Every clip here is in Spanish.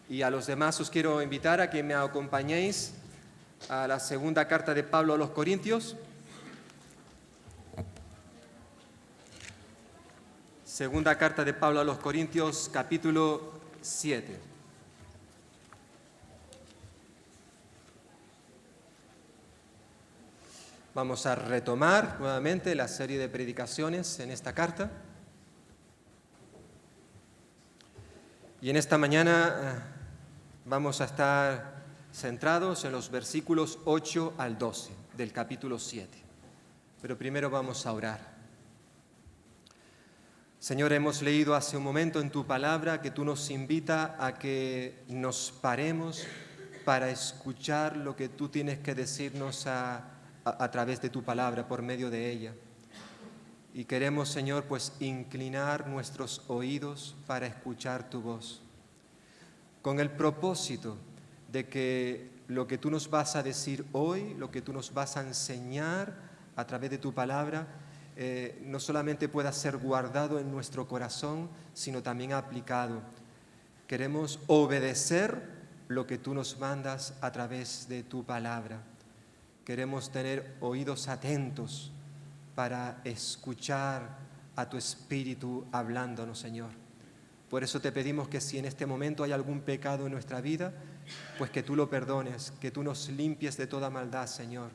Y a los demás os quiero invitar a que me acompañéis a la segunda carta de Pablo a los Corintios. Segunda carta de Pablo a los Corintios, capítulo 7. Vamos a retomar nuevamente la serie de predicaciones en esta carta. Y en esta mañana vamos a estar centrados en los versículos 8 al 12 del capítulo 7. Pero primero vamos a orar. Señor, hemos leído hace un momento en tu palabra que tú nos invitas a que nos paremos para escuchar lo que tú tienes que decirnos a través de tu palabra, por medio de ella. Y queremos, Señor, pues inclinar nuestros oídos para escuchar tu voz, con el propósito de que lo que tú nos vas a decir hoy, lo que tú nos vas a enseñar a través de tu palabra, no solamente pueda ser guardado en nuestro corazón, sino también aplicado. Queremos obedecer lo que tú nos mandas a través de tu palabra. Queremos tener oídos atentos para escuchar a tu Espíritu hablándonos, Señor. Por eso te pedimos que si en este momento hay algún pecado en nuestra vida, pues que tú lo perdones, que tú nos limpies de toda maldad, Señor.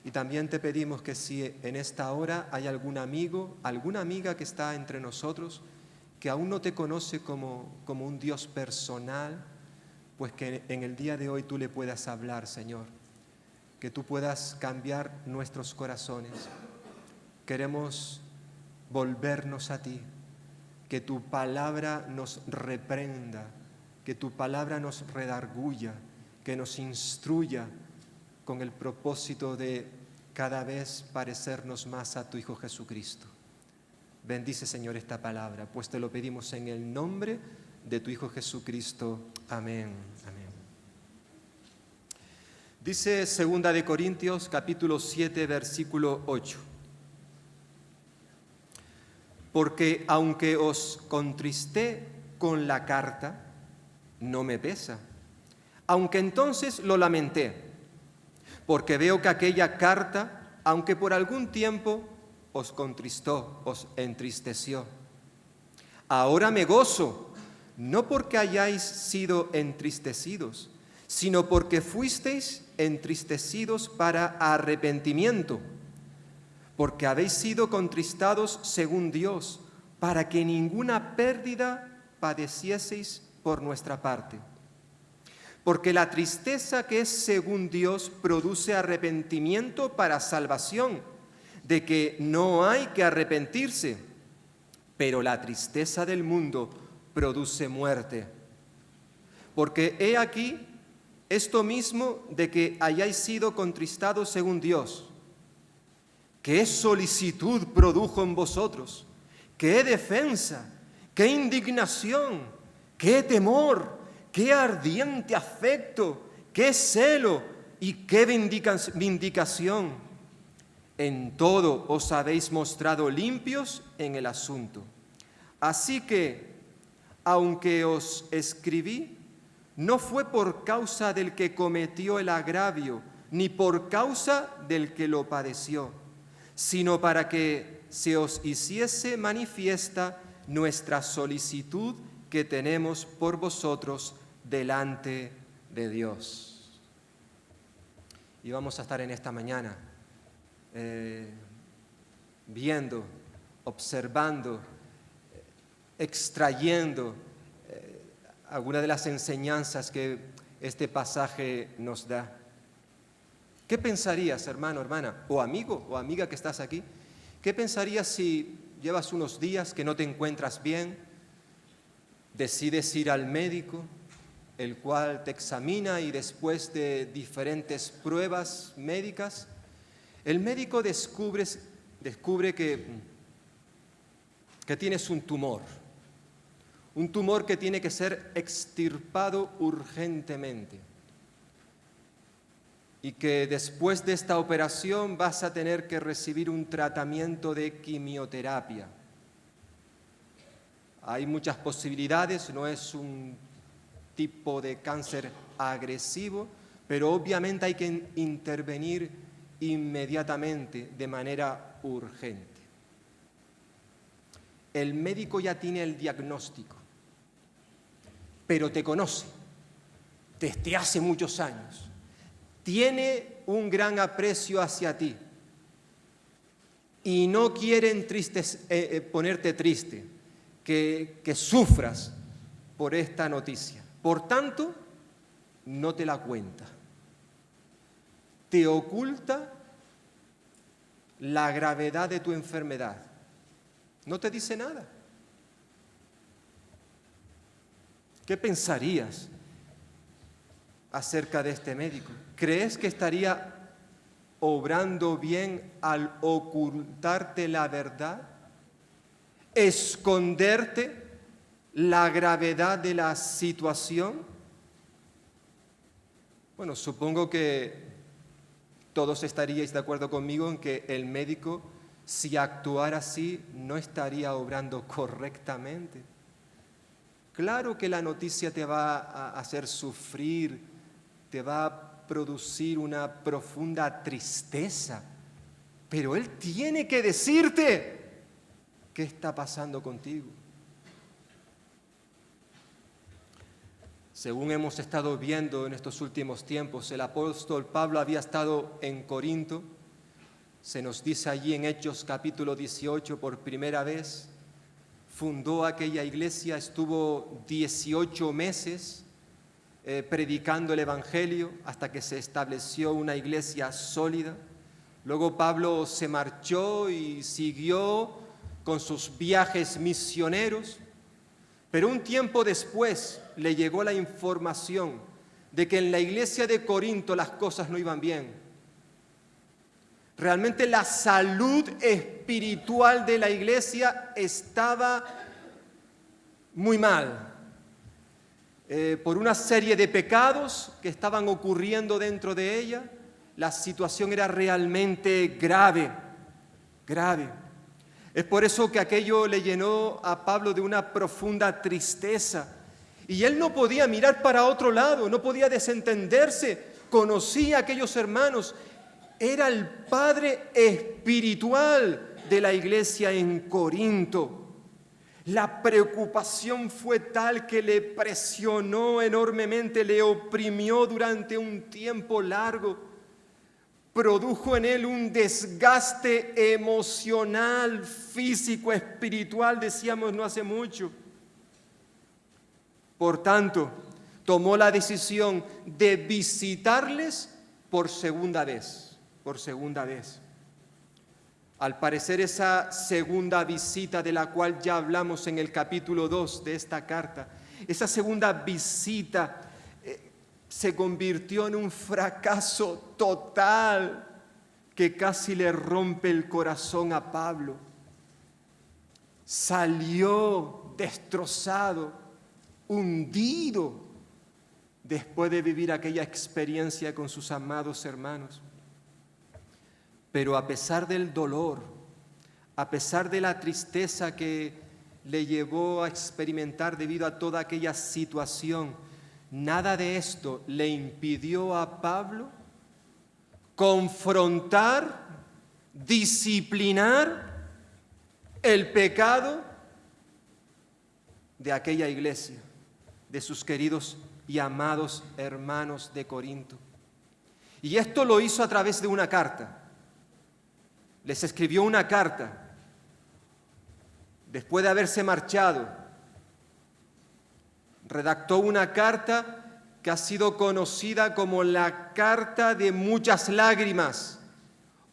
Y también te pedimos que si en esta hora hay algún amigo, alguna amiga que está entre nosotros, que aún no te conoce como un Dios personal, pues que en el día de hoy tú le puedas hablar, Señor. Que tú puedas cambiar nuestros corazones. Queremos volvernos a ti, que tu palabra nos reprenda, que tu palabra nos redarguya, que nos instruya con el propósito de cada vez parecernos más a tu Hijo Jesucristo. Bendice, Señor, esta palabra, pues te lo pedimos en el nombre de tu Hijo Jesucristo. Amén. Amén. Dice 2 de Corintios, capítulo 7, versículo 8. Porque aunque os contristé con la carta, no me pesa, aunque entonces lo lamenté, porque veo que aquella carta, aunque por algún tiempo os contristó, os entristeció, ahora me gozo, no porque hayáis sido entristecidos, sino porque fuisteis entristecidos para arrepentimiento, porque habéis sido contristados según Dios, para que ninguna pérdida padecieseis por nuestra parte. Porque la tristeza que es según Dios produce arrepentimiento para salvación, de que no hay que arrepentirse, pero la tristeza del mundo produce muerte. Porque he aquí esto mismo de que hayáis sido contristados según Dios, qué solicitud produjo en vosotros, qué defensa, qué indignación, qué temor, qué ardiente afecto, qué celo y qué vindicación. En todo os habéis mostrado limpios en el asunto. Así que, aunque os escribí, no fue por causa del que cometió el agravio, ni por causa del que lo padeció, sino para que se os hiciese manifiesta nuestra solicitud que tenemos por vosotros delante de Dios. Y vamos a estar en esta mañana viendo, observando, extrayendo algunas de las enseñanzas que este pasaje nos da. ¿Qué pensarías, hermano, hermana, o amigo o amiga que estás aquí? ¿Qué pensarías si llevas unos días que no te encuentras bien, decides ir al médico, el cual te examina y después de diferentes pruebas médicas, el médico descubre que tienes un tumor que tiene que ser extirpado urgentemente y que después de esta operación vas a tener que recibir un tratamiento de quimioterapia. Hay muchas posibilidades, no es un tipo de cáncer agresivo, pero obviamente hay que intervenir inmediatamente, de manera urgente. El médico ya tiene el diagnóstico, pero te conoce desde hace muchos años. Tiene un gran aprecio hacia ti y no quiere ponerte triste, que sufras por esta noticia. Por tanto, no te la cuenta. Te oculta la gravedad de tu enfermedad. No te dice nada. ¿Qué pensarías acerca de este médico? ¿Crees que estaría obrando bien al ocultarte la verdad? ¿Esconderte la gravedad de la situación? Bueno, supongo que todos estaríais de acuerdo conmigo en que el médico, si actuara así, no estaría obrando correctamente. Claro que la noticia te va a hacer sufrir, te va a producir una profunda tristeza, pero él tiene que decirte qué está pasando contigo. Según hemos estado viendo en estos últimos tiempos, el apóstol Pablo había estado en Corinto. Se nos dice allí en Hechos capítulo 18, por primera vez, fundó aquella iglesia, estuvo 18 meses predicando el Evangelio hasta que se estableció una iglesia sólida. Luego Pablo se marchó y siguió con sus viajes misioneros, pero un tiempo después le llegó la información de que en la iglesia de Corinto las cosas no iban bien. Realmente la salud espiritual de la iglesia estaba muy mal, por una serie de pecados que estaban ocurriendo dentro de ella. La situación era realmente grave. Es por eso que aquello le llenó a Pablo de una profunda tristeza. Y él no podía mirar para otro lado, no podía desentenderse. Conocía a aquellos hermanos. Era el padre espiritual de la iglesia en Corinto. La preocupación fue tal que le presionó enormemente, le oprimió durante un tiempo largo. Produjo en él un desgaste emocional, físico, espiritual, decíamos no hace mucho. Por tanto, tomó la decisión de visitarles por segunda vez. Al parecer, esa segunda visita de la cual ya hablamos en el capítulo 2 de esta carta, esa segunda visita se convirtió en un fracaso total que casi le rompe el corazón a Pablo. Salió destrozado, hundido, después de vivir aquella experiencia con sus amados hermanos. Pero a pesar del dolor, a pesar de la tristeza que le llevó a experimentar debido a toda aquella situación, nada de esto le impidió a Pablo confrontar, disciplinar el pecado de aquella iglesia, de sus queridos y amados hermanos de Corinto. Y esto lo hizo a través de una carta. Les escribió una carta después de haberse marchado. Redactó una carta que ha sido conocida como la carta de muchas lágrimas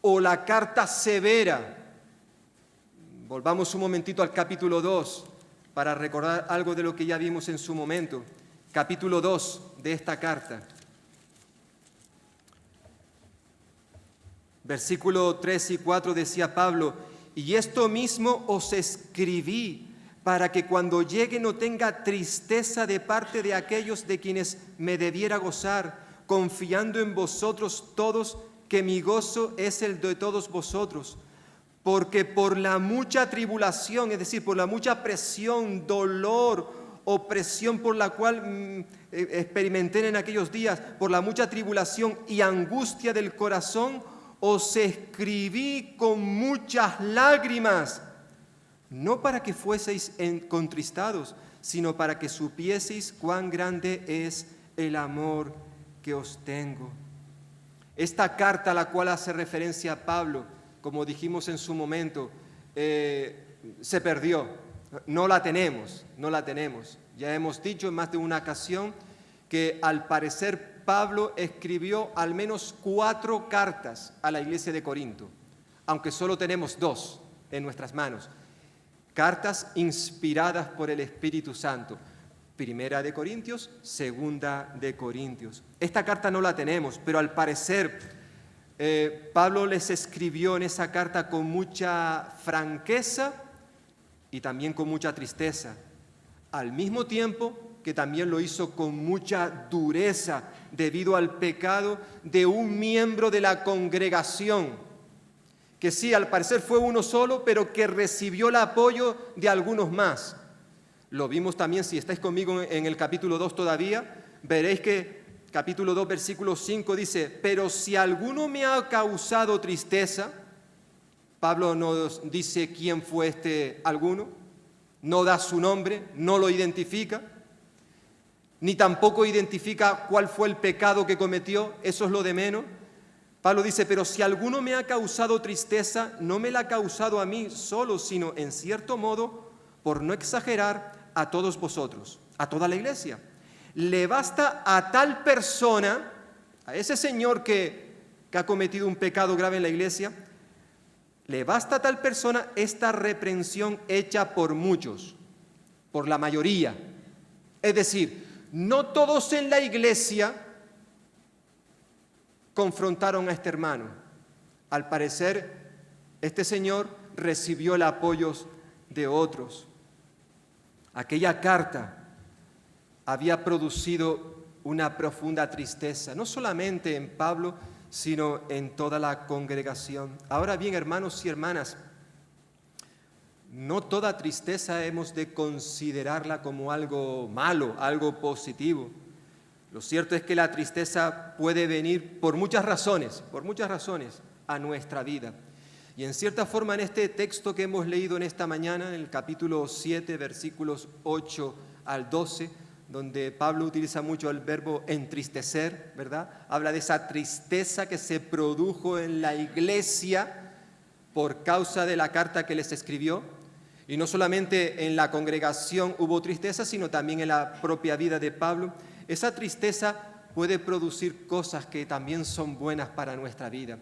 o la carta severa. Volvamos un momentito al capítulo 2 para recordar algo de lo que ya vimos en su momento. Capítulo 2 de esta carta. Versículo 3 y 4 decía Pablo: y esto mismo os escribí para que cuando llegue no tenga tristeza de parte de aquellos de quienes me debiera gozar, confiando en vosotros todos, que mi gozo es el de todos vosotros. Porque por la mucha tribulación, es decir, por la mucha presión, dolor, opresión por la cual experimenté en aquellos días, por la mucha tribulación y angustia del corazón, os escribí con muchas lágrimas, no para que fueseis contristados, sino para que supieseis cuán grande es el amor que os tengo. Esta carta a la cual hace referencia Pablo, como dijimos en su momento, se perdió. No la tenemos. Ya hemos dicho en más de una ocasión que al parecer Pablo escribió al menos 4 cartas a la iglesia de Corinto, aunque solo tenemos 2 en nuestras manos. Cartas inspiradas por el Espíritu Santo. Primera de Corintios, segunda de Corintios. Esta carta no la tenemos, pero al parecer Pablo les escribió en esa carta con mucha franqueza y también con mucha tristeza, al mismo tiempo que también lo hizo con mucha dureza debido al pecado de un miembro de la congregación, que sí, al parecer fue uno solo, pero que recibió el apoyo de algunos más. Lo vimos también, si estáis conmigo en el capítulo 2 todavía, veréis que capítulo 2, versículo 5 dice, pero si alguno me ha causado tristeza, Pablo nos dice quién fue este alguno, no da su nombre, no lo identifica, ni tampoco identifica cuál fue el pecado que cometió, eso es lo de menos. Pablo dice, pero si alguno me ha causado tristeza, no me la ha causado a mí solo, sino en cierto modo, por no exagerar, a todos vosotros, a toda la iglesia. Le basta a tal persona, a ese señor que ha cometido un pecado grave en la iglesia, le basta a tal persona esta reprensión hecha por muchos, por la mayoría. Es decir, no todos en la iglesia confrontaron a este hermano. Al parecer, este señor recibió el apoyo de otros. Aquella carta había producido una profunda tristeza, no solamente en Pablo, sino en toda la congregación. Ahora bien, hermanos y hermanas, no toda tristeza hemos de considerarla como algo malo, algo positivo. Lo cierto es que la tristeza puede venir por muchas razones a nuestra vida. Y en cierta forma en este texto que hemos leído en esta mañana, en el capítulo 7, versículos 8 al 12, donde Pablo utiliza mucho el verbo entristecer, ¿verdad? Habla de esa tristeza que se produjo en la iglesia por causa de la carta que les escribió. Y no solamente en la congregación hubo tristeza, sino también en la propia vida de Pablo. Esa tristeza puede producir cosas que también son buenas para nuestra vida.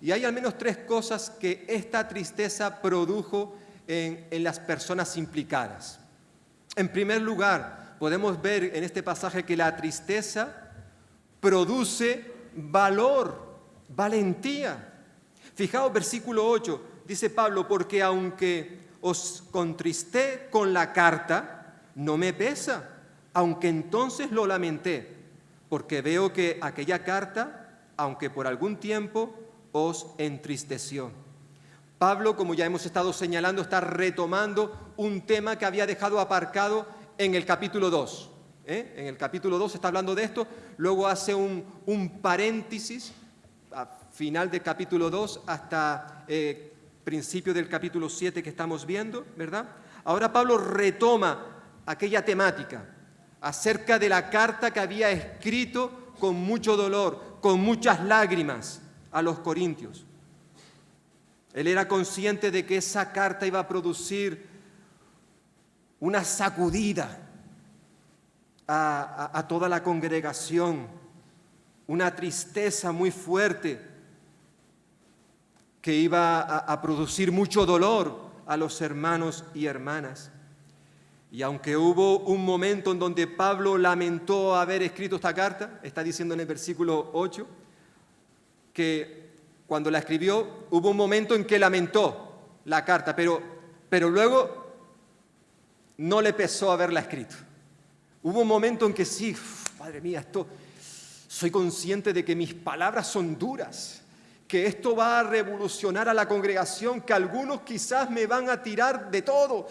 Y hay al menos 3 cosas que esta tristeza produjo en las personas implicadas. En primer lugar, podemos ver en este pasaje que la tristeza produce valor, valentía. Fijaos, versículo 8, dice Pablo, porque aunque os contristé con la carta, no me pesa, aunque entonces lo lamenté, porque veo que aquella carta, aunque por algún tiempo, os entristeció. Pablo, como ya hemos estado señalando, está retomando un tema que había dejado aparcado en el capítulo 2. En el capítulo 2 está hablando de esto, luego hace un paréntesis, a final del capítulo 2 hasta principio del capítulo 7 que estamos viendo, ¿verdad? Ahora Pablo retoma aquella temática acerca de la carta que había escrito con mucho dolor, con muchas lágrimas a los corintios. Él era consciente de que esa carta iba a producir una sacudida a toda la congregación, una tristeza muy fuerte que iba a producir mucho dolor a los hermanos y hermanas. Y aunque hubo un momento en donde Pablo lamentó haber escrito esta carta, está diciendo en el versículo 8, que cuando la escribió hubo un momento en que lamentó la carta, pero luego no le pesó haberla escrito. Hubo un momento en que sí, madre mía, soy consciente de que mis palabras son duras, que esto va a revolucionar a la congregación, que algunos quizás me van a tirar de todo.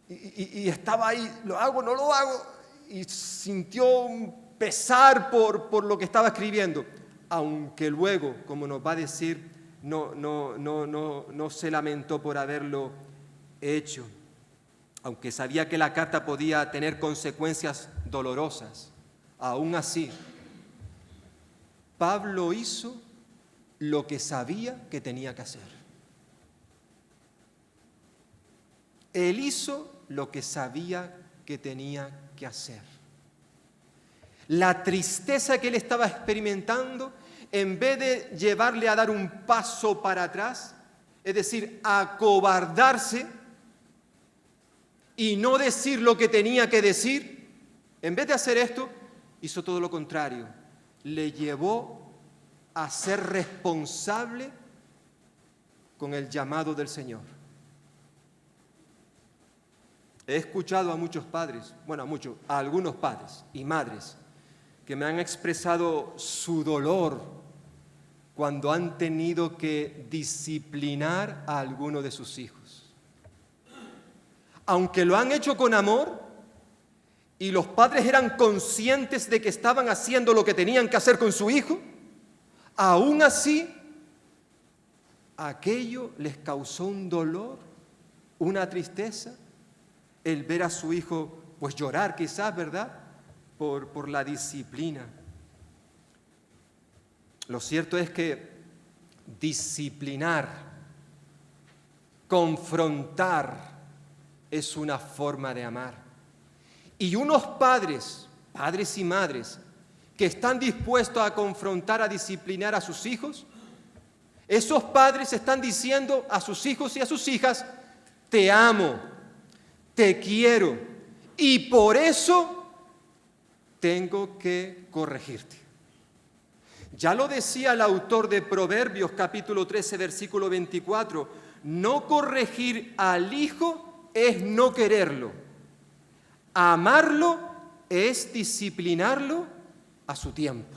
Y estaba ahí, ¿lo hago, no lo hago? y sintió un pesar por lo que estaba escribiendo, aunque luego, como nos va a decir, no se lamentó por haberlo hecho, aunque sabía que la carta podía tener consecuencias dolorosas. Aún así, Pablo hizo lo que sabía que tenía que hacer. Él hizo lo que sabía que tenía que hacer. La tristeza que él estaba experimentando, en vez de llevarle a dar un paso para atrás, es decir, a acobardarse y no decir lo que tenía que decir, en vez de hacer esto, hizo todo lo contrario. Le llevó a ser responsable con el llamado del Señor. He escuchado a muchos padres, a algunos padres y madres que me han expresado su dolor cuando han tenido que disciplinar a alguno de sus hijos. Aunque lo han hecho con amor y los padres eran conscientes de que estaban haciendo lo que tenían que hacer con su hijo, aún así, aquello les causó un dolor, una tristeza, el ver a su hijo pues llorar quizás, ¿verdad?, por la disciplina. Lo cierto es que disciplinar, confrontar, es una forma de amar. Y unos padres y madres, que están dispuestos a confrontar, a disciplinar a sus hijos, esos padres están diciendo a sus hijos y a sus hijas: te amo, te quiero, y por eso tengo que corregirte. Ya lo decía el autor de Proverbios, capítulo 13, versículo 24, no corregir al hijo es no quererlo. Amarlo es disciplinarlo a su tiempo.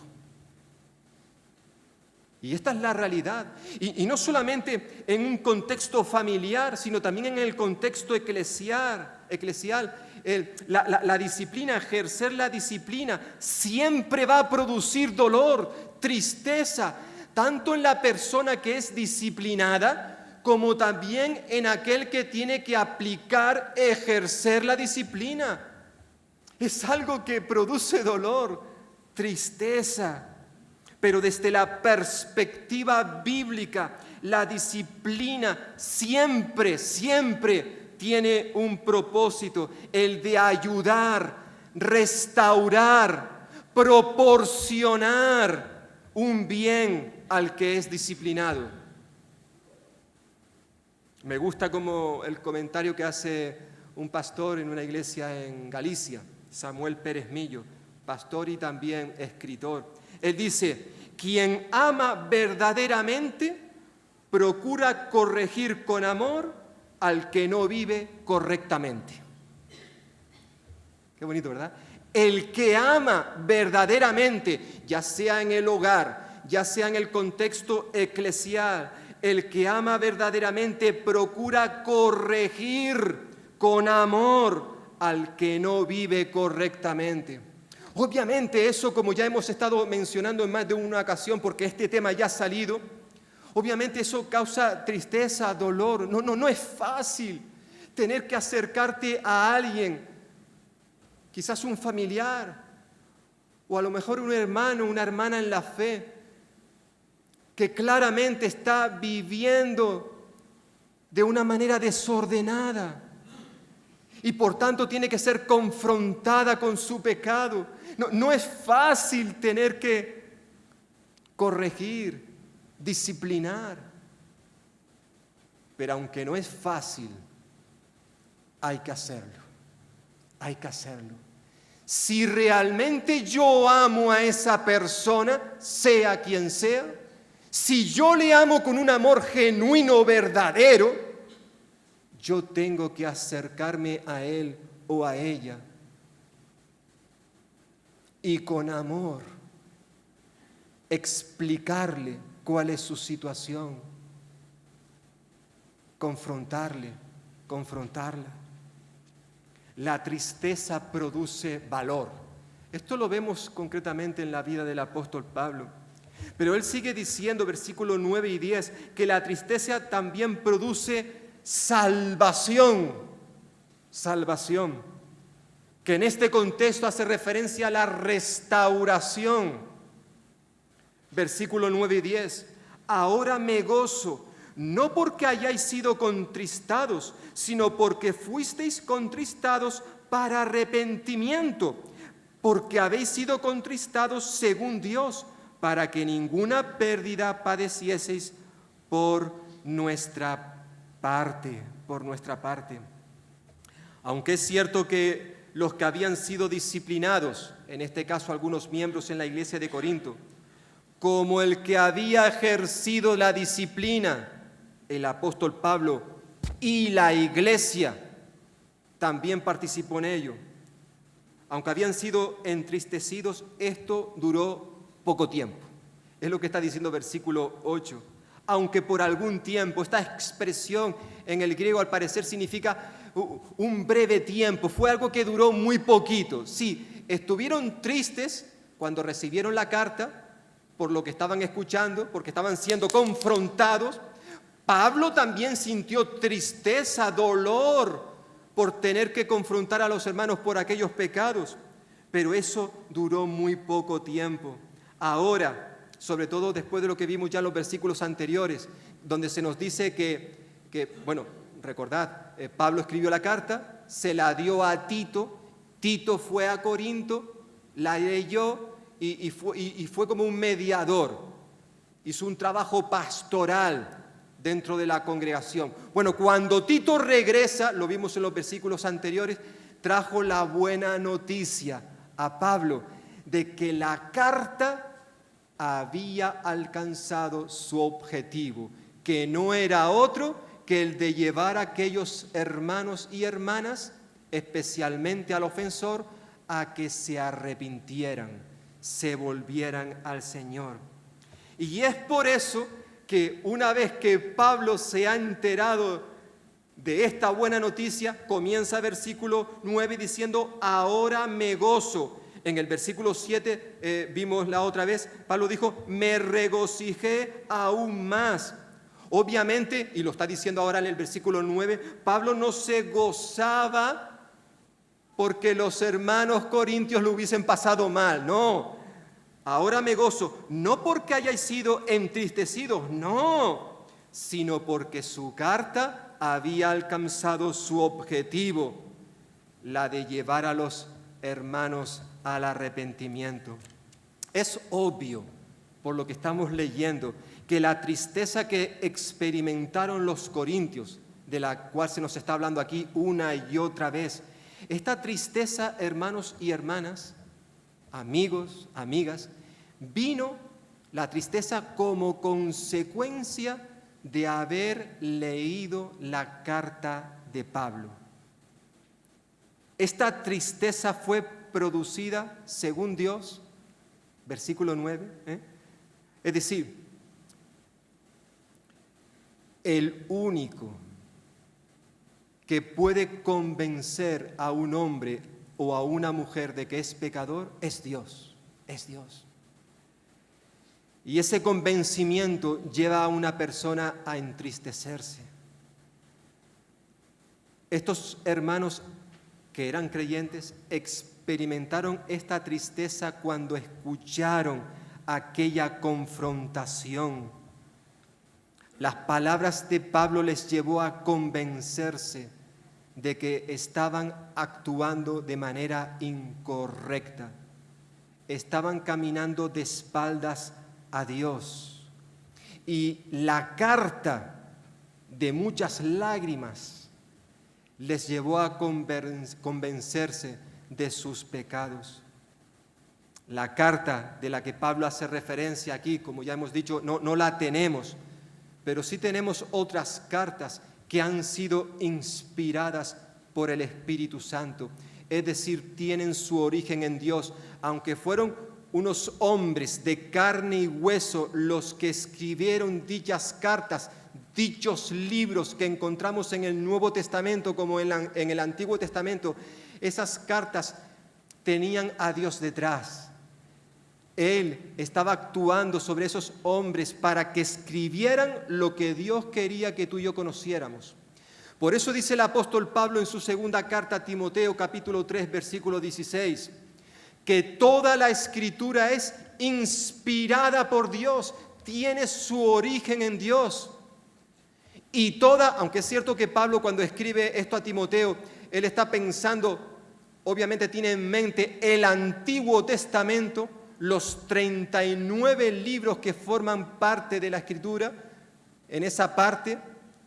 Y esta es la realidad. Y no solamente en un contexto familiar, sino también en el contexto eclesial. La disciplina, ejercer la disciplina, siempre va a producir dolor, tristeza, tanto en la persona que es disciplinada, como también en aquel que tiene que aplicar, ejercer la disciplina. Es algo que produce dolor, tristeza. Pero desde la perspectiva bíblica, la disciplina siempre tiene un propósito, el de ayudar, restaurar, proporcionar un bien al que es disciplinado. Me gusta como el comentario que hace un pastor en una iglesia en Galicia, Samuel Pérez Millo, pastor y también escritor. Él dice: quien ama verdaderamente procura corregir con amor al que no vive correctamente. Qué bonito, ¿verdad? El que ama verdaderamente, ya sea en el hogar, ya sea en el contexto eclesial, el que ama verdaderamente procura corregir con amor al que no vive correctamente. Obviamente eso, como ya hemos estado mencionando en más de una ocasión, porque este tema ya ha salido, obviamente eso causa tristeza, dolor. No es fácil tener que acercarte a alguien, quizás un familiar, o a lo mejor un hermano, una hermana en la fe, que claramente está viviendo de una manera desordenada y por tanto tiene que ser confrontada con su pecado. No es fácil tener que corregir, disciplinar, pero aunque no es fácil, hay que hacerlo, hay que hacerlo. Si realmente yo amo a esa persona, sea quien sea, si yo le amo con un amor genuino, verdadero, yo tengo que acercarme a él o a ella y con amor explicarle cuál es su situación, confrontarla. La tristeza produce valor. Esto lo vemos concretamente en la vida del apóstol Pablo. Pero él sigue diciendo, versículos 9 y 10, que la tristeza también produce salvación. Salvación, que en este contexto hace referencia a la restauración. Versículos 9 y 10, ahora me gozo, no porque hayáis sido contristados, sino porque fuisteis contristados para arrepentimiento, porque habéis sido contristados según Dios, para que ninguna pérdida padecieseis por nuestra parte, Aunque es cierto que los que habían sido disciplinados, en este caso algunos miembros en la iglesia de Corinto, como el que había ejercido la disciplina, el apóstol Pablo, y la iglesia también participó en ello. Aunque habían sido entristecidos, esto duró poco tiempo. Es lo que está diciendo versículo 8. Aunque por algún tiempo, esta expresión en el griego al parecer significa un breve tiempo, fue algo que duró muy poquito. Sí, estuvieron tristes cuando recibieron la carta por lo que estaban escuchando, porque estaban siendo confrontados. Pablo también sintió tristeza, dolor por tener que confrontar a los hermanos por aquellos pecados, pero eso duró muy poco tiempo. Ahora, sobre todo después de lo que vimos ya en los versículos anteriores, donde se nos dice recordad, Pablo escribió la carta, se la dio a Tito, Tito fue a Corinto, la leyó y fue como un mediador, hizo un trabajo pastoral dentro de la congregación. Bueno, cuando Tito regresa, lo vimos en los versículos anteriores, trajo la buena noticia a Pablo de que la carta había alcanzado su objetivo, que no era otro que el de llevar a aquellos hermanos y hermanas, especialmente al ofensor, a que se arrepintieran, se volvieran al Señor. Y es por eso que una vez que Pablo se ha enterado de esta buena noticia, comienza versículo 9 diciendo, ahora me gozo. En el versículo 7 vimos la otra vez, Pablo dijo, me regocijé aún más. Obviamente, y lo está diciendo ahora en el versículo 9, Pablo no se gozaba porque los hermanos corintios lo hubiesen pasado mal, no. Ahora me gozo, no porque hayáis sido entristecidos, no, sino porque su carta había alcanzado su objetivo, la de llevar a los hermanos al arrepentimiento. Es obvio, por lo que estamos leyendo, que la tristeza que experimentaron los corintios, de la cual se nos está hablando aquí una y otra vez, esta tristeza, hermanos y hermanas, amigos, amigas, vino la tristeza como consecuencia de haber leído la carta de Pablo. Esta tristeza fue producida según Dios, versículo 9, es decir, el único que puede convencer a un hombre o a una mujer de que es pecador es Dios, es Dios. Y ese convencimiento lleva a una persona a entristecerse. Estos hermanos que eran creyentes experimentaron esta tristeza cuando escucharon aquella confrontación. Las palabras de Pablo les llevó a convencerse de que estaban actuando de manera incorrecta. Estaban caminando de espaldas a Dios. Y la carta de muchas lágrimas les llevó a convencerse de sus pecados. La carta de la que Pablo hace referencia aquí, como ya hemos dicho, no la tenemos, pero sí tenemos otras cartas que han sido inspiradas por el Espíritu Santo. Es decir, tienen su origen en Dios, aunque fueron unos hombres de carne y hueso los que escribieron dichas cartas, dichos libros que encontramos en el Nuevo Testamento como en el Antiguo Testamento. Esas cartas tenían a Dios detrás. Él estaba actuando sobre esos hombres para que escribieran lo que Dios quería que tú y yo conociéramos. Por eso dice el apóstol Pablo en su segunda carta a Timoteo, capítulo 3, versículo 16, que toda la escritura es inspirada por Dios, tiene su origen en Dios. Y toda, aunque es cierto que Pablo cuando escribe esto a Timoteo, él está pensando, obviamente tiene en mente el Antiguo Testamento, los 39 libros que forman parte de la Escritura, en esa parte,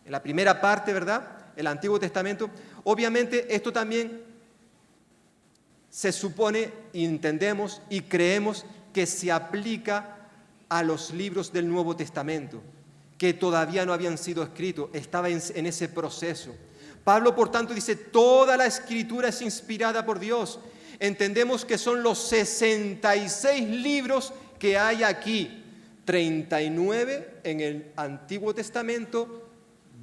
en la primera parte, ¿verdad?, el Antiguo Testamento. Obviamente esto también se supone, entendemos y creemos que se aplica a los libros del Nuevo Testamento, que todavía no habían sido escritos, estaba en ese proceso. Pablo, por tanto, dice, toda la Escritura es inspirada por Dios. Entendemos que son los 66 libros que hay aquí, 39 en el Antiguo Testamento,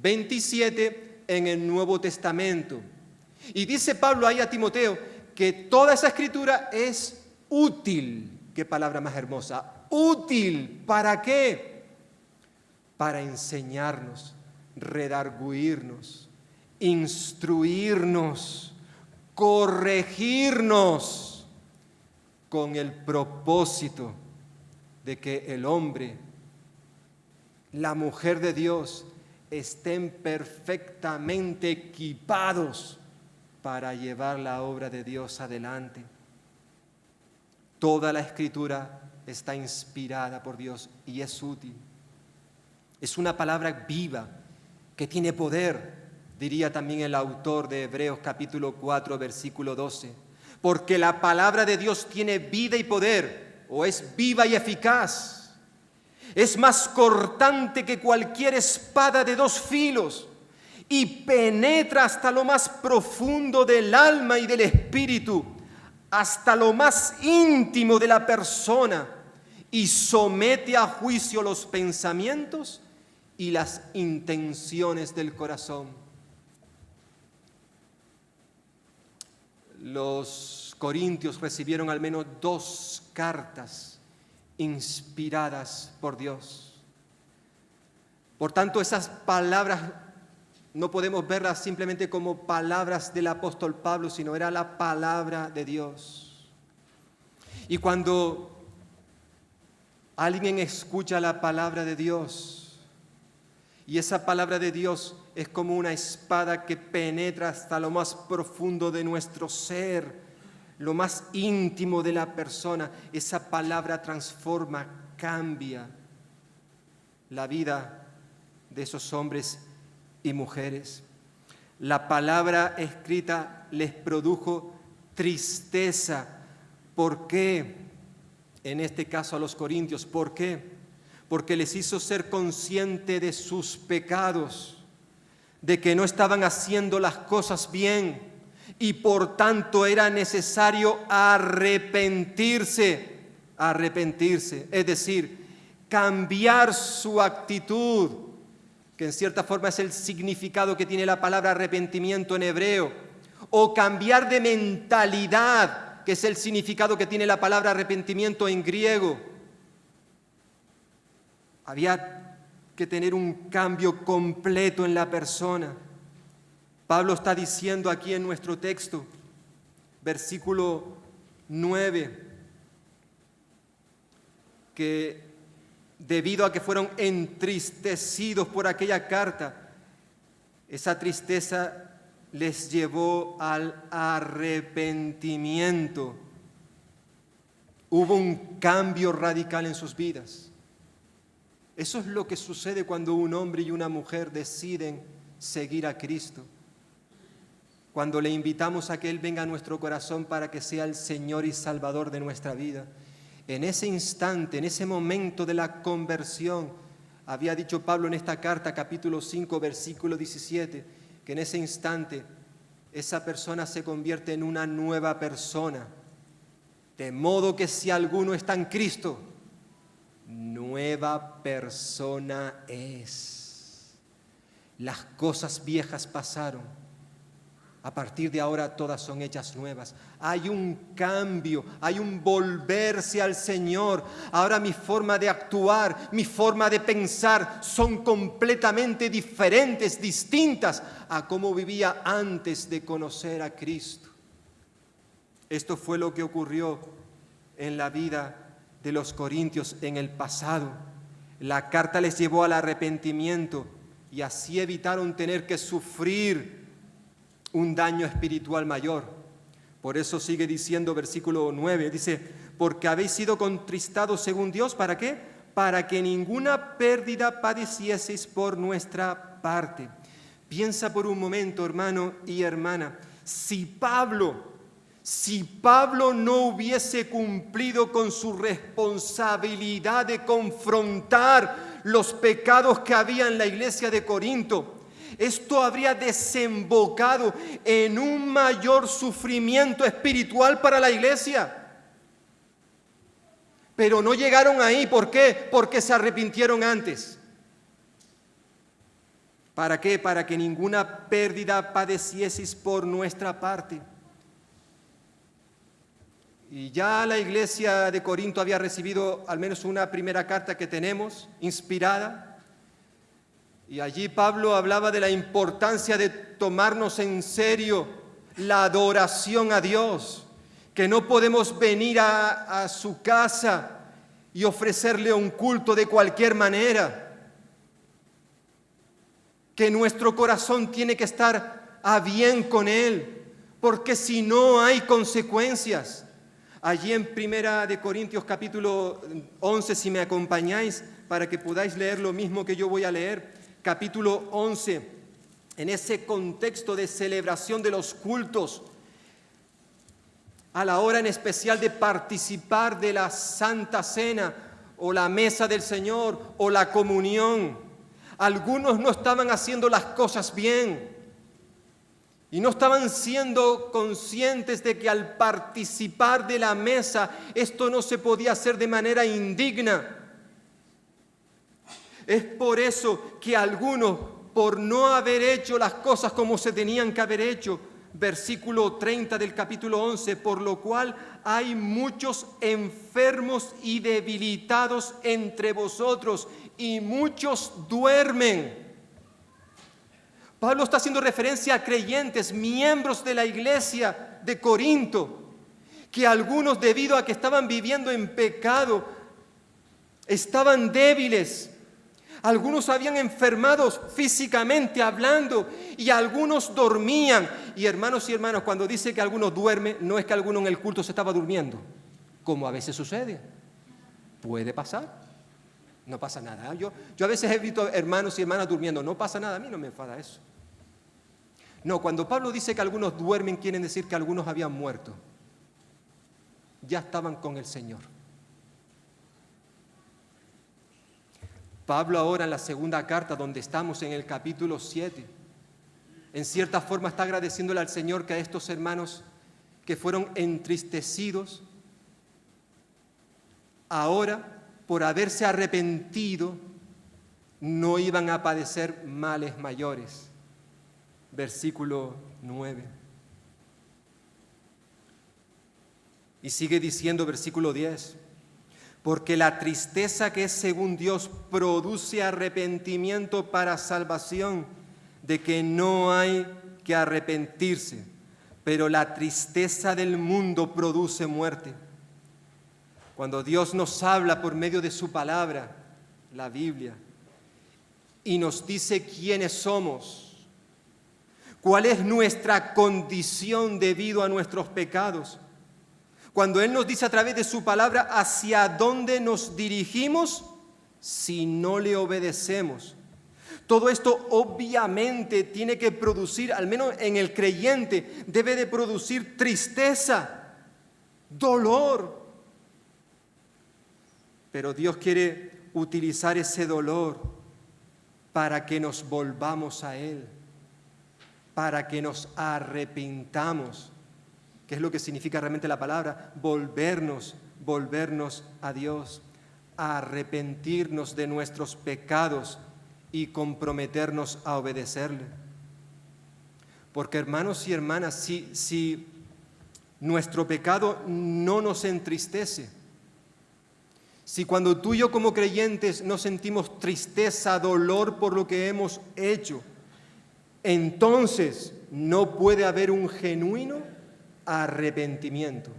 27 en el Nuevo Testamento. Y dice Pablo ahí a Timoteo que toda esa escritura es útil. Qué palabra más hermosa. Útil. ¿Para qué? Para enseñarnos, redarguirnos, instruirnos, corregirnos, con el propósito de que el hombre, la mujer de Dios, estén perfectamente equipados para llevar la obra de Dios adelante. Toda la Escritura está inspirada por Dios y es útil. Es una palabra viva que tiene poder, diría también el autor de Hebreos capítulo 4, versículo 12. Porque la palabra de Dios tiene vida y poder, o es viva y eficaz. Es más cortante que cualquier espada de dos filos y penetra hasta lo más profundo del alma y del espíritu, hasta lo más íntimo de la persona, y somete a juicio los pensamientos y las intenciones del corazón. Los corintios recibieron al menos 2 cartas inspiradas por Dios. Por tanto, esas palabras no podemos verlas simplemente como palabras del apóstol Pablo, sino era la palabra de Dios. Y cuando alguien escucha la palabra de Dios, y esa palabra de Dios es como una espada que penetra hasta lo más profundo de nuestro ser, lo más íntimo de la persona, esa palabra transforma, cambia la vida de esos hombres y mujeres. La palabra escrita les produjo tristeza. ¿Por qué? En este caso a los corintios, ¿por qué? Porque les hizo ser conscientes de sus pecados, de que no estaban haciendo las cosas bien, y por tanto era necesario arrepentirse, es decir, cambiar su actitud, que en cierta forma es el significado que tiene la palabra arrepentimiento en hebreo, o cambiar de mentalidad, que es el significado que tiene la palabra arrepentimiento en griego. Había que tener un cambio completo en la persona. Pablo está diciendo aquí en nuestro texto, versículo 9, que debido a que fueron entristecidos por aquella carta, esa tristeza les llevó al arrepentimiento. Hubo un cambio radical en sus vidas. Eso es lo que sucede cuando un hombre y una mujer deciden seguir a Cristo. Cuando le invitamos a que Él venga a nuestro corazón para que sea el Señor y Salvador de nuestra vida. En ese instante, en ese momento de la conversión, había dicho Pablo en esta carta, capítulo 5, versículo 17, que en ese instante esa persona se convierte en una nueva persona. De modo que si alguno está en Cristo, nueva persona es. Las cosas viejas pasaron. A partir de ahora todas son hechas nuevas. Hay un cambio, hay un volverse al Señor. Ahora mi forma de actuar, mi forma de pensar son completamente diferentes, distintas a cómo vivía antes de conocer a Cristo. Esto fue lo que ocurrió en la vida de los corintios en el pasado. La carta les llevó al arrepentimiento y así evitaron tener que sufrir un daño espiritual mayor. Por eso sigue diciendo versículo 9, dice, porque habéis sido contristados según Dios, ¿para qué? Para que ninguna pérdida padecieseis por nuestra parte. Piensa por un momento, hermano y hermana, si Pablo no hubiese cumplido con su responsabilidad de confrontar los pecados que había en la iglesia de Corinto, esto habría desembocado en un mayor sufrimiento espiritual para la iglesia. Pero no llegaron ahí. ¿Por qué? Porque se arrepintieron antes. ¿Para qué? Para que ninguna pérdida padecieseis por nuestra parte. Y ya la iglesia de Corinto había recibido al menos una primera carta que tenemos, inspirada. Y allí Pablo hablaba de la importancia de tomarnos en serio la adoración a Dios, que no podemos venir a su casa y ofrecerle un culto de cualquier manera, que nuestro corazón tiene que estar a bien con Él, porque si no hay consecuencias. Allí en Primera de Corintios capítulo 11, si me acompañáis, para que podáis leer lo mismo que yo voy a leer, capítulo 11, en ese contexto de celebración de los cultos, a la hora en especial de participar de la Santa Cena o la mesa del Señor o la comunión. Algunos no estaban haciendo las cosas bien y no estaban siendo conscientes de que al participar de la mesa esto no se podía hacer de manera indigna. Es por eso que algunos, por no haber hecho las cosas como se tenían que haber hecho, versículo 30 del capítulo 11, por lo cual hay muchos enfermos y debilitados entre vosotros, y muchos duermen. Pablo está haciendo referencia a creyentes, miembros de la iglesia de Corinto, que algunos, debido a que estaban viviendo en pecado, estaban débiles. Algunos habían enfermados físicamente hablando y algunos dormían. Y hermanos y hermanas, cuando dice que algunos duermen, no es que alguno en el culto se estaba durmiendo, como a veces sucede. Puede pasar, no pasa nada. Yo a veces he visto hermanos y hermanas durmiendo, no pasa nada, a mí no me enfada eso. No, cuando Pablo dice que algunos duermen, quiere decir que algunos habían muerto. Ya estaban con el Señor. Pablo ahora en la segunda carta, donde estamos en el capítulo 7, en cierta forma está agradeciéndole al Señor que a estos hermanos que fueron entristecidos, ahora por haberse arrepentido, no iban a padecer males mayores. Versículo 9. Y sigue diciendo versículo 10. Porque la tristeza que es según Dios produce arrepentimiento para salvación, de que no hay que arrepentirse, pero la tristeza del mundo produce muerte. Cuando Dios nos habla por medio de su palabra, la Biblia, y nos dice quiénes somos, cuál es nuestra condición debido a nuestros pecados, cuando Él nos dice a través de su palabra hacia dónde nos dirigimos si no le obedecemos. Todo esto obviamente tiene que producir, al menos en el creyente, debe de producir tristeza, dolor. Pero Dios quiere utilizar ese dolor para que nos volvamos a Él, para que nos arrepintamos. ¿Qué es lo que significa realmente la palabra? Volvernos a Dios, a arrepentirnos de nuestros pecados y comprometernos a obedecerle. Porque hermanos y hermanas, si nuestro pecado no nos entristece, si cuando tú y yo como creyentes no sentimos tristeza, dolor por lo que hemos hecho, entonces no puede haber un genuino arrepentimiento.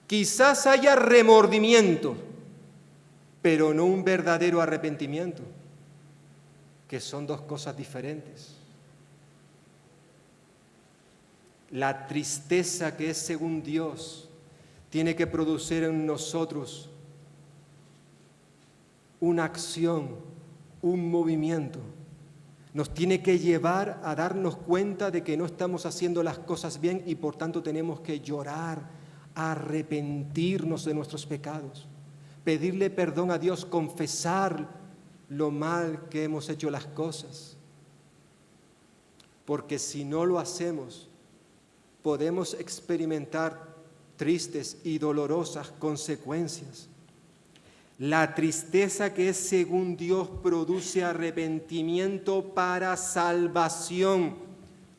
Quizás haya remordimiento, pero no un verdadero arrepentimiento, que son dos cosas diferentes. La tristeza que es según Dios tiene que producir en nosotros una acción, un movimiento. Nos tiene que llevar a darnos cuenta de que no estamos haciendo las cosas bien y por tanto tenemos que llorar, arrepentirnos de nuestros pecados, pedirle perdón a Dios, confesar lo mal que hemos hecho las cosas. Porque si no lo hacemos, podemos experimentar tristes y dolorosas consecuencias. La tristeza que es según Dios produce arrepentimiento para salvación,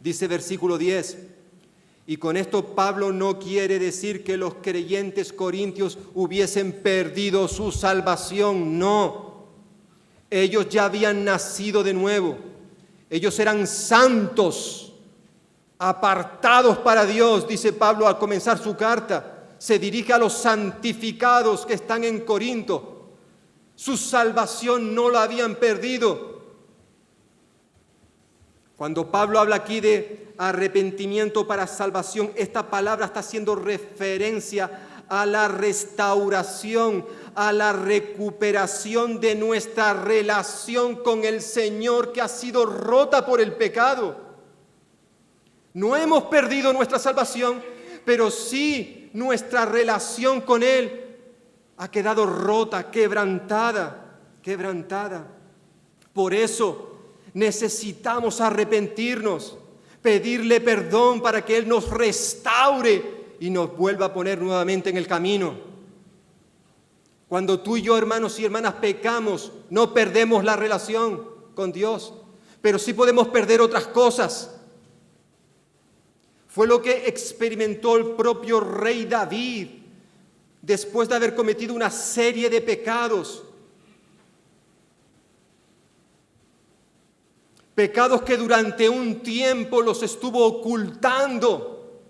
dice versículo 10. Y con esto Pablo no quiere decir que los creyentes corintios hubiesen perdido su salvación, no. Ellos ya habían nacido de nuevo, ellos eran santos, apartados para Dios, dice Pablo al comenzar su carta. Se dirige a los santificados que están en Corinto. Su salvación no la habían perdido. Cuando Pablo habla aquí de arrepentimiento para salvación, esta palabra está haciendo referencia a la restauración, a la recuperación de nuestra relación con el Señor que ha sido rota por el pecado. No hemos perdido nuestra salvación, pero sí nuestra relación con Él ha quedado rota, quebrantada. Por eso necesitamos arrepentirnos, pedirle perdón para que Él nos restaure y nos vuelva a poner nuevamente en el camino. Cuando tú y yo, hermanos y hermanas, pecamos, no perdemos la relación con Dios, pero sí podemos perder otras cosas. Fue lo que experimentó el propio rey David después de haber cometido una serie de pecados. Pecados que durante un tiempo los estuvo ocultando.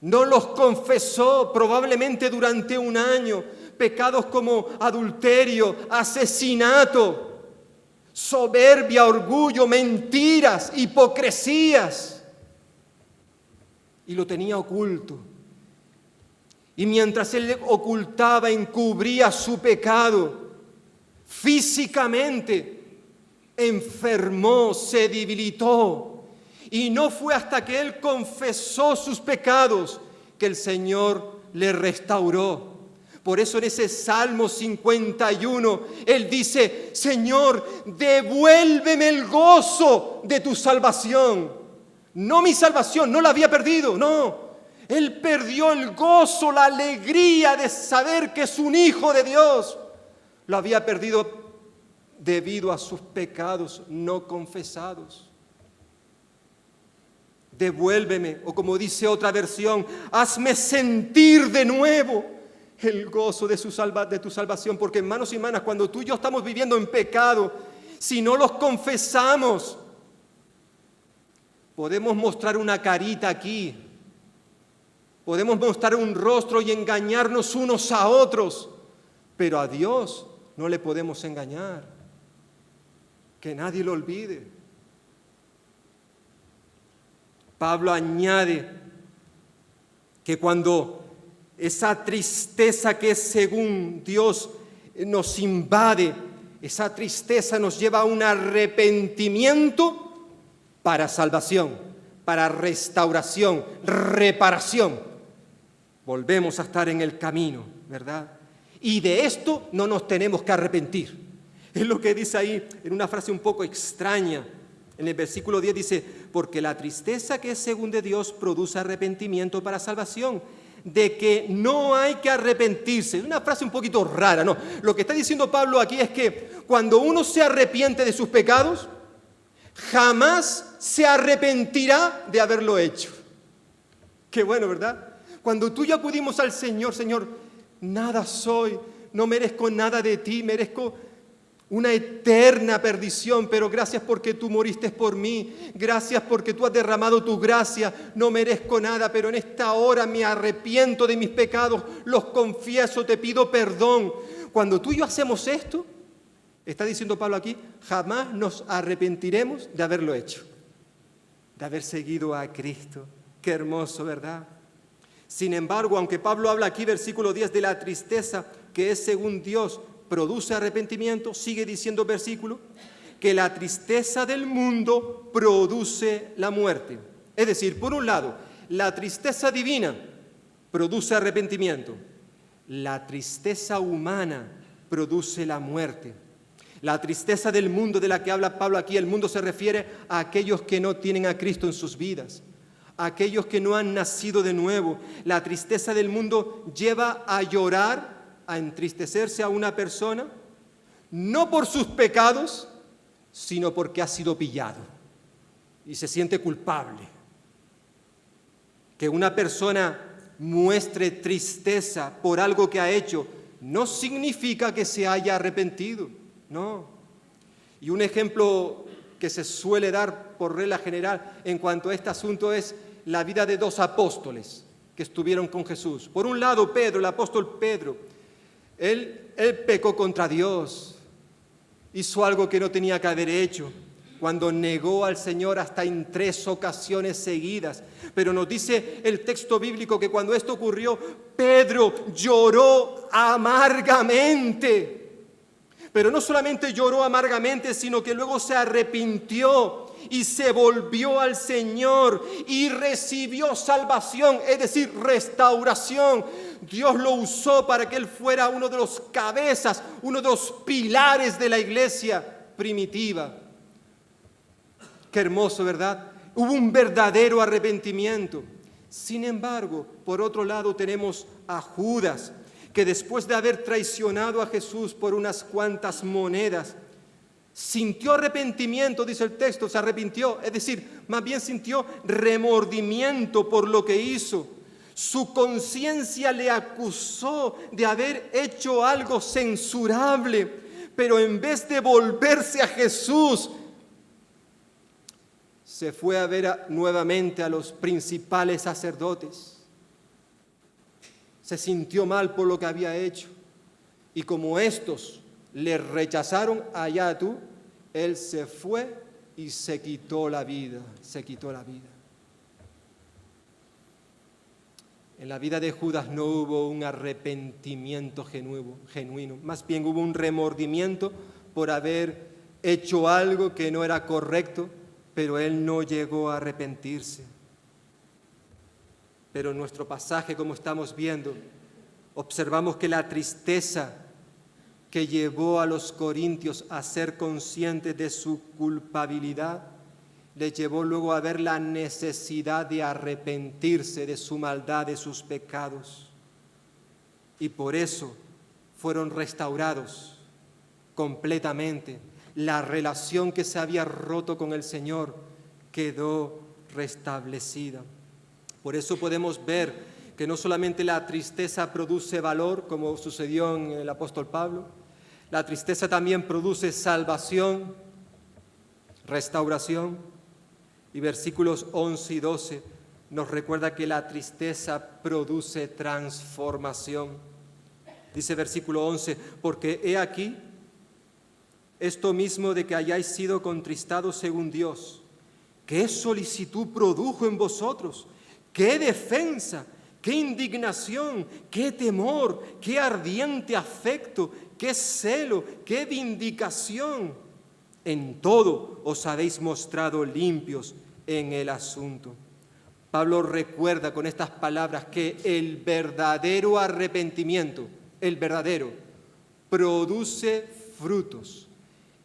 No los confesó probablemente durante un año. Pecados como adulterio, asesinato, soberbia, orgullo, mentiras, hipocresías. Y lo tenía oculto. Y mientras él ocultaba, encubría su pecado, físicamente enfermó, se debilitó. Y no fue hasta que él confesó sus pecados que el Señor le restauró. Por eso en ese Salmo 51, él dice: Señor, devuélveme el gozo de tu salvación. No mi salvación, no la había perdido, no. Él perdió el gozo, la alegría de saber que es un hijo de Dios. Lo había perdido debido a sus pecados no confesados. Devuélveme, o como dice otra versión, hazme sentir de nuevo el gozo de tu salvación. Porque hermanos y hermanas, cuando tú y yo estamos viviendo en pecado, si no los confesamos, podemos mostrar una carita aquí, podemos mostrar un rostro y engañarnos unos a otros, pero a Dios no le podemos engañar. Que nadie lo olvide. Pablo añade que cuando esa tristeza que es según Dios nos invade, esa tristeza nos lleva a un arrepentimiento para salvación, para restauración, reparación. Volvemos a estar en el camino, ¿verdad? Y de esto no nos tenemos que arrepentir. Es lo que dice ahí en una frase un poco extraña. En el versículo 10 dice: porque la tristeza que es según de Dios produce arrepentimiento para salvación, de que no hay que arrepentirse. Es una frase un poquito rara, ¿no? Lo que está diciendo Pablo aquí es que cuando uno se arrepiente de sus pecados, jamás se arrepentirá de haberlo hecho. Qué bueno, ¿verdad? Cuando tú y yo acudimos al Señor, Señor, nada soy, no merezco nada de ti, merezco una eterna perdición, pero gracias porque tú moriste por mí, gracias porque tú has derramado tu gracia, no merezco nada, pero en esta hora me arrepiento de mis pecados, los confieso, te pido perdón. Cuando tú y yo hacemos esto, está diciendo Pablo aquí, jamás nos arrepentiremos de haberlo hecho, de haber seguido a Cristo. Qué hermoso, ¿verdad? Sin embargo, aunque Pablo habla aquí, versículo 10, de la tristeza que es según Dios, produce arrepentimiento, sigue diciendo versículo, que la tristeza del mundo produce la muerte. Es decir, por un lado, la tristeza divina produce arrepentimiento, la tristeza humana produce la muerte. La tristeza del mundo de la que habla Pablo aquí, el mundo se refiere a aquellos que no tienen a Cristo en sus vidas, a aquellos que no han nacido de nuevo. La tristeza del mundo lleva a llorar, a entristecerse a una persona, no por sus pecados, sino porque ha sido pillado y se siente culpable. Que una persona muestre tristeza por algo que ha hecho no significa que se haya arrepentido, no. Y un ejemplo que se suele dar por regla general en cuanto a este asunto es la vida de dos apóstoles que estuvieron con Jesús. Por un lado, Pedro, el apóstol Pedro, él pecó contra Dios, hizo algo que no tenía que haber hecho, cuando negó al Señor hasta en 3 ocasiones seguidas. Pero nos dice el texto bíblico que cuando esto ocurrió, Pedro lloró amargamente. Pero no solamente lloró amargamente, sino que luego se arrepintió y se volvió al Señor y recibió salvación, es decir, restauración. Dios lo usó para que él fuera uno de los cabezas, uno de los pilares de la iglesia primitiva. Qué hermoso, ¿verdad? Hubo un verdadero arrepentimiento. Sin embargo, por otro lado tenemos a Judas, que después de haber traicionado a Jesús por unas cuantas monedas, sintió arrepentimiento, dice el texto, se arrepintió, es decir, más bien sintió remordimiento por lo que hizo. Su conciencia le acusó de haber hecho algo censurable, pero en vez de volverse a Jesús, se fue a ver nuevamente a los principales sacerdotes. Se sintió mal por lo que había hecho. Y como estos le rechazaron, allá tú, él se fue y se quitó la vida. Se quitó la vida. En la vida de Judas no hubo un arrepentimiento genuino. Más bien hubo un remordimiento por haber hecho algo que no era correcto, pero él no llegó a arrepentirse. Pero en nuestro pasaje, como estamos viendo, observamos que la tristeza que llevó a los corintios a ser conscientes de su culpabilidad, les llevó luego a ver la necesidad de arrepentirse de su maldad, de sus pecados. Y por eso fueron restaurados completamente. La relación que se había roto con el Señor quedó restablecida. Por eso podemos ver que no solamente la tristeza produce valor, como sucedió en el apóstol Pablo, la tristeza también produce salvación, restauración. Y versículos 11 y 12 nos recuerda que la tristeza produce transformación. Dice versículo 11, porque he aquí esto mismo de que hayáis sido contristados según Dios, ¿qué solicitud produjo en vosotros? ¿Qué defensa? ¿Qué indignación? ¿Qué temor? ¿Qué ardiente afecto? ¿Qué celo? ¿Qué vindicación? En todo os habéis mostrado limpios en el asunto. Pablo recuerda con estas palabras que el verdadero arrepentimiento, el verdadero, produce frutos,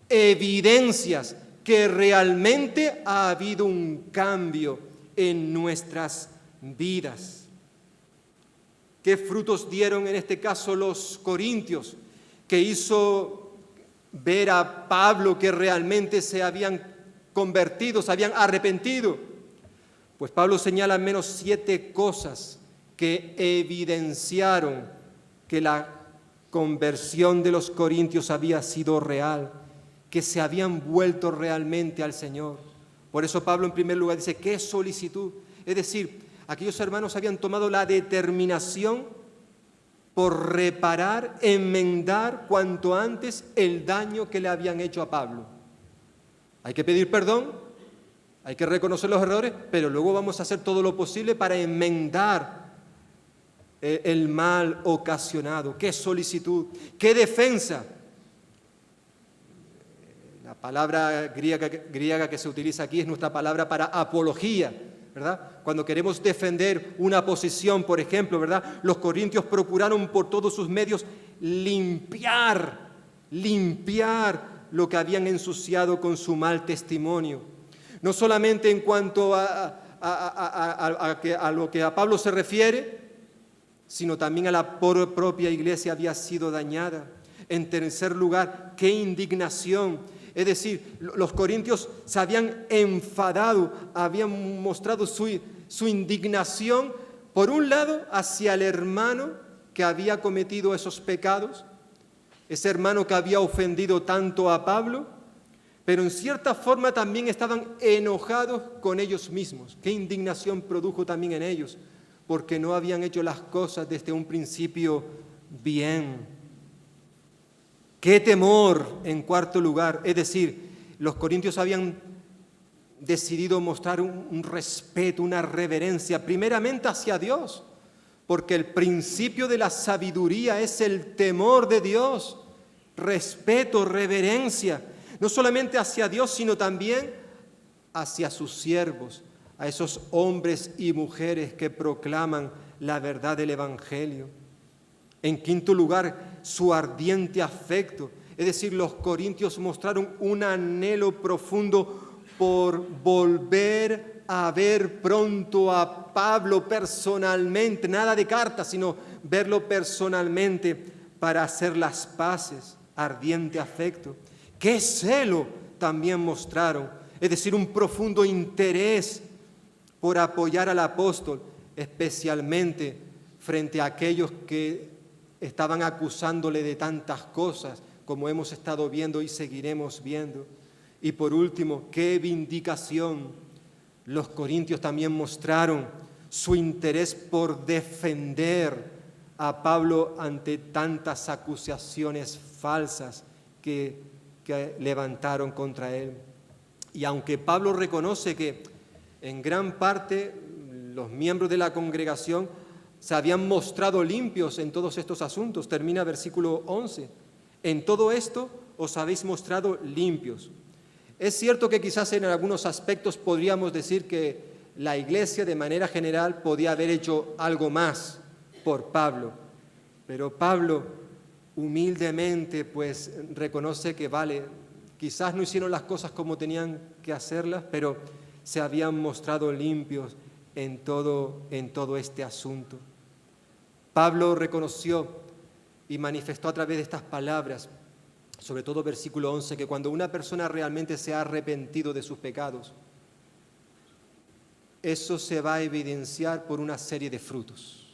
evidencias que realmente ha habido un cambio en nuestras vidas. ¿Qué frutos dieron en este caso los corintios? Que hizo ver a Pablo que realmente se habían convertido, se habían arrepentido. Pues Pablo señala al menos 7 cosas que evidenciaron que la conversión de los corintios había sido real, que se habían vuelto realmente al Señor. Por eso Pablo en primer lugar dice, ¿qué solicitud? Es decir, aquellos hermanos habían tomado la determinación por reparar, enmendar cuanto antes el daño que le habían hecho a Pablo. Hay que pedir perdón, hay que reconocer los errores, pero luego vamos a hacer todo lo posible para enmendar el mal ocasionado. ¡Qué solicitud! ¡Qué defensa! La palabra griega que se utiliza aquí es nuestra palabra para apología, ¿verdad? Cuando queremos defender una posición, por ejemplo, ¿verdad? Los corintios procuraron por todos sus medios limpiar lo que habían ensuciado con su mal testimonio. No solamente en cuanto a lo que a Pablo se refiere, sino también a la propia iglesia había sido dañada. En tercer lugar, qué indignación. Es decir, los corintios se habían enfadado, habían mostrado su indignación, por un lado, hacia el hermano que había cometido esos pecados, ese hermano que había ofendido tanto a Pablo, pero en cierta forma también estaban enojados con ellos mismos. Qué indignación produjo también en ellos, porque no habían hecho las cosas desde un principio bien. ¡Qué temor! En cuarto lugar, es decir, los corintios habían decidido mostrar un respeto, una reverencia, primeramente hacia Dios, porque el principio de la sabiduría es el temor de Dios, respeto, reverencia, no solamente hacia Dios, sino también hacia sus siervos, a esos hombres y mujeres que proclaman la verdad del Evangelio. En quinto lugar, su ardiente afecto, es decir, los corintios mostraron un anhelo profundo por volver a ver pronto a Pablo personalmente, nada de cartas, sino verlo personalmente para hacer las paces, ardiente afecto. ¡Qué celo también mostraron! Es decir, un profundo interés por apoyar al apóstol, especialmente frente a aquellos que estaban acusándole de tantas cosas, como hemos estado viendo y seguiremos viendo. Y por último, qué vindicación. Los corintios también mostraron su interés por defender a Pablo ante tantas acusaciones falsas que levantaron contra él. Y aunque Pablo reconoce que en gran parte los miembros de la congregación se habían mostrado limpios en todos estos asuntos, termina versículo 11, en todo esto os habéis mostrado limpios. Es cierto que quizás en algunos aspectos podríamos decir que la iglesia de manera general podía haber hecho algo más por Pablo, pero Pablo humildemente pues reconoce que vale, quizás no hicieron las cosas como tenían que hacerlas, pero se habían mostrado limpios en todo este asunto. Pablo reconoció y manifestó a través de estas palabras, sobre todo versículo 11, que cuando una persona realmente se ha arrepentido de sus pecados, eso se va a evidenciar por una serie de frutos.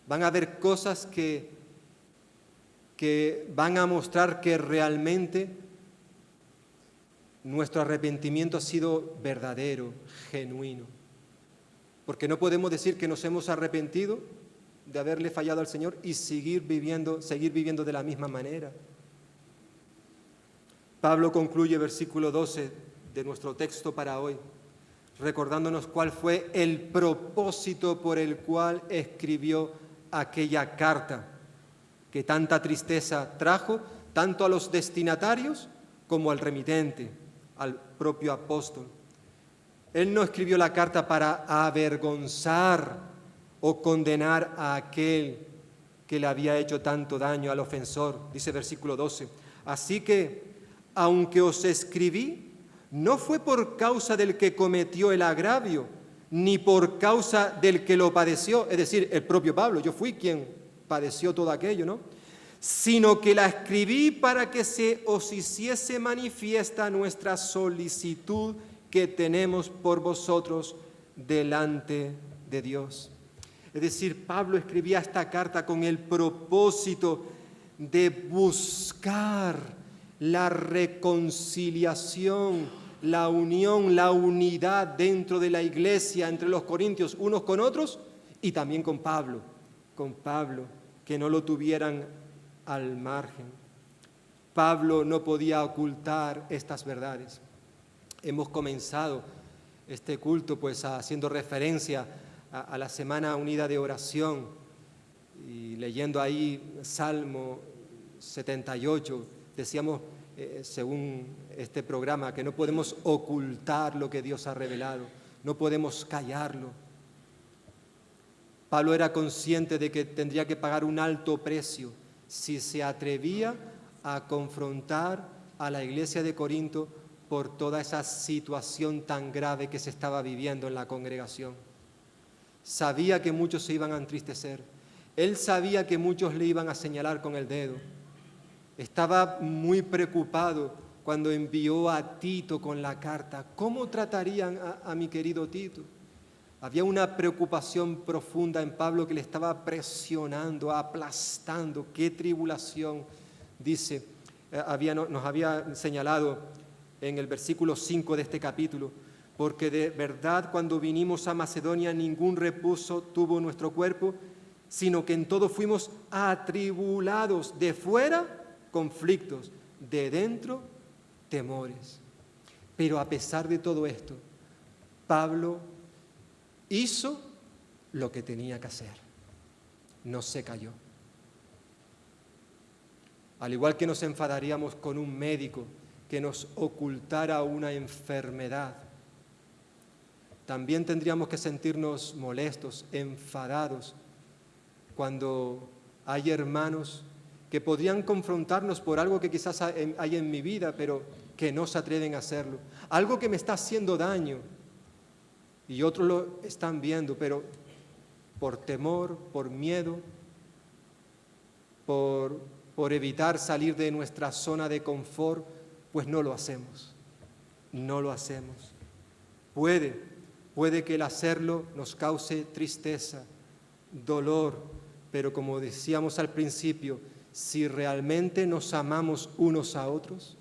Van a haber cosas que van a mostrar que realmente nuestro arrepentimiento ha sido verdadero, genuino. Porque no podemos decir que nos hemos arrepentido de haberle fallado al Señor y seguir viviendo de la misma manera. Pablo concluye versículo 12 de nuestro texto para hoy, recordándonos cuál fue el propósito por el cual escribió aquella carta que tanta tristeza trajo tanto a los destinatarios como al remitente, al propio apóstol. Él no escribió la carta para avergonzar o condenar a aquel que le había hecho tanto daño, al ofensor. Dice versículo 12, así que, aunque os escribí, no fue por causa del que cometió el agravio, ni por causa del que lo padeció, es decir, el propio Pablo. Yo fui quien padeció todo aquello, ¿no? sino que la escribí para que se os hiciese manifiesta nuestra solicitud que tenemos por vosotros delante de Dios. Es decir, Pablo escribía esta carta con el propósito de buscar la reconciliación, la unión, la unidad dentro de la iglesia, entre los corintios, unos con otros, y también con Pablo, que no lo tuvieran al margen. Pablo no podía ocultar estas verdades. Hemos comenzado este culto pues haciendo referencia a la Semana Unida de Oración y leyendo ahí Salmo 78, decíamos según este programa que no podemos ocultar lo que Dios ha revelado, no podemos callarlo. Pablo era consciente de que tendría que pagar un alto precio si se atrevía a confrontar a la iglesia de Corinto por toda esa situación tan grave que se estaba viviendo en la congregación. Sabía que muchos se iban a entristecer. Él sabía que muchos le iban a señalar con el dedo. Estaba muy preocupado cuando envió a Tito con la carta. ¿Cómo tratarían a mi querido Tito? Había una preocupación profunda en Pablo que le estaba presionando, aplastando. ¡Qué tribulación! Dice, nos había señalado en el versículo 5 de este capítulo, porque de verdad cuando vinimos a Macedonia ningún reposo tuvo nuestro cuerpo, sino que en todo fuimos atribulados, de fuera conflictos, de dentro temores. Pero a pesar de todo esto, Pablo hizo lo que tenía que hacer, no se cayó. Al igual que nos enfadaríamos con un médico que nos ocultara una enfermedad, también tendríamos que sentirnos molestos, enfadados, cuando hay hermanos que podrían confrontarnos por algo que quizás hay en mi vida, pero que no se atreven a hacerlo. Algo que me está haciendo daño y otros lo están viendo, pero por temor, por miedo, por evitar salir de nuestra zona de confort, pues no lo hacemos. No lo hacemos. Puede que el hacerlo nos cause tristeza, dolor, pero como decíamos al principio, si realmente nos amamos unos a otros,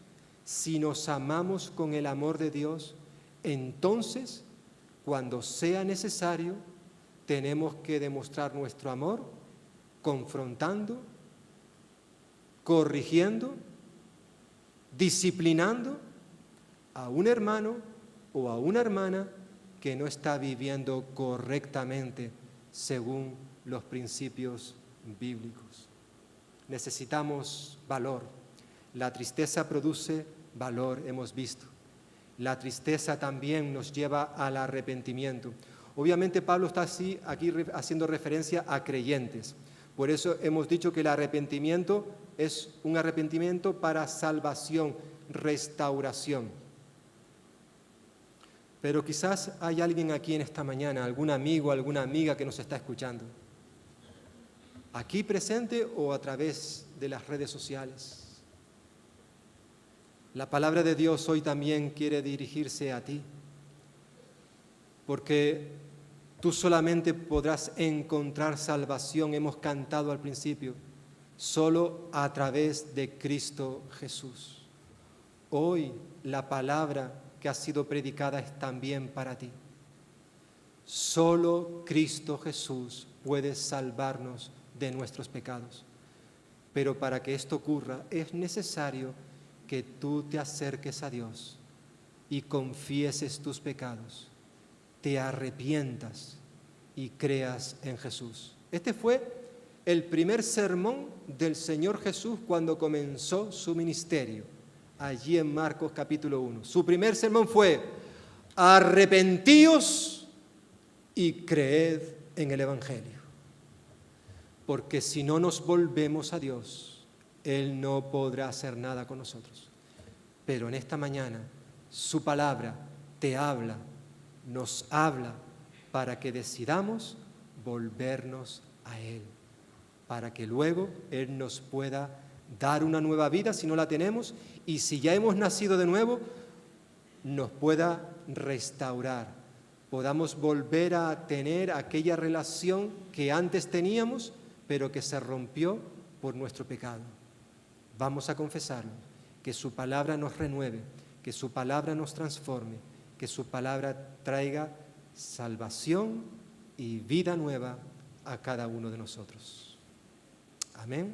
si nos amamos con el amor de Dios, entonces, cuando sea necesario, tenemos que demostrar nuestro amor confrontando, corrigiendo, disciplinando a un hermano o a una hermana que no está viviendo correctamente según los principios bíblicos. Necesitamos valor. La tristeza produce valor, hemos visto. La tristeza también nos lleva al arrepentimiento. Obviamente Pablo está aquí haciendo referencia a creyentes. Por eso hemos dicho que el arrepentimiento es un arrepentimiento para salvación, restauración. Pero quizás hay alguien aquí en esta mañana, algún amigo, alguna amiga que nos está escuchando, aquí presente o a través de las redes sociales. La palabra de Dios hoy también quiere dirigirse a ti, porque tú solamente podrás encontrar salvación, hemos cantado al principio, solo a través de Cristo Jesús. Hoy la palabra que ha sido predicada es también para ti. Solo Cristo Jesús puede salvarnos de nuestros pecados. Pero para que esto ocurra es necesario que tú te acerques a Dios y confieses tus pecados, te arrepientas y creas en Jesús. Este fue el primer sermón del Señor Jesús cuando comenzó su ministerio, allí en Marcos capítulo 1. Su primer sermón fue: arrepentíos y creed en el Evangelio. Porque si no nos volvemos a Dios, Él no podrá hacer nada con nosotros. Pero en esta mañana, su palabra te habla, nos habla, para que decidamos volvernos a Él. para que luego Él nos pueda dar una nueva vida si no la tenemos, y si ya hemos nacido de nuevo, nos pueda restaurar, podamos volver a tener aquella relación que antes teníamos, pero que se rompió por nuestro pecado. Vamos a confesarlo, que su palabra nos renueve, que su palabra nos transforme, que su palabra traiga salvación y vida nueva a cada uno de nosotros. Amén.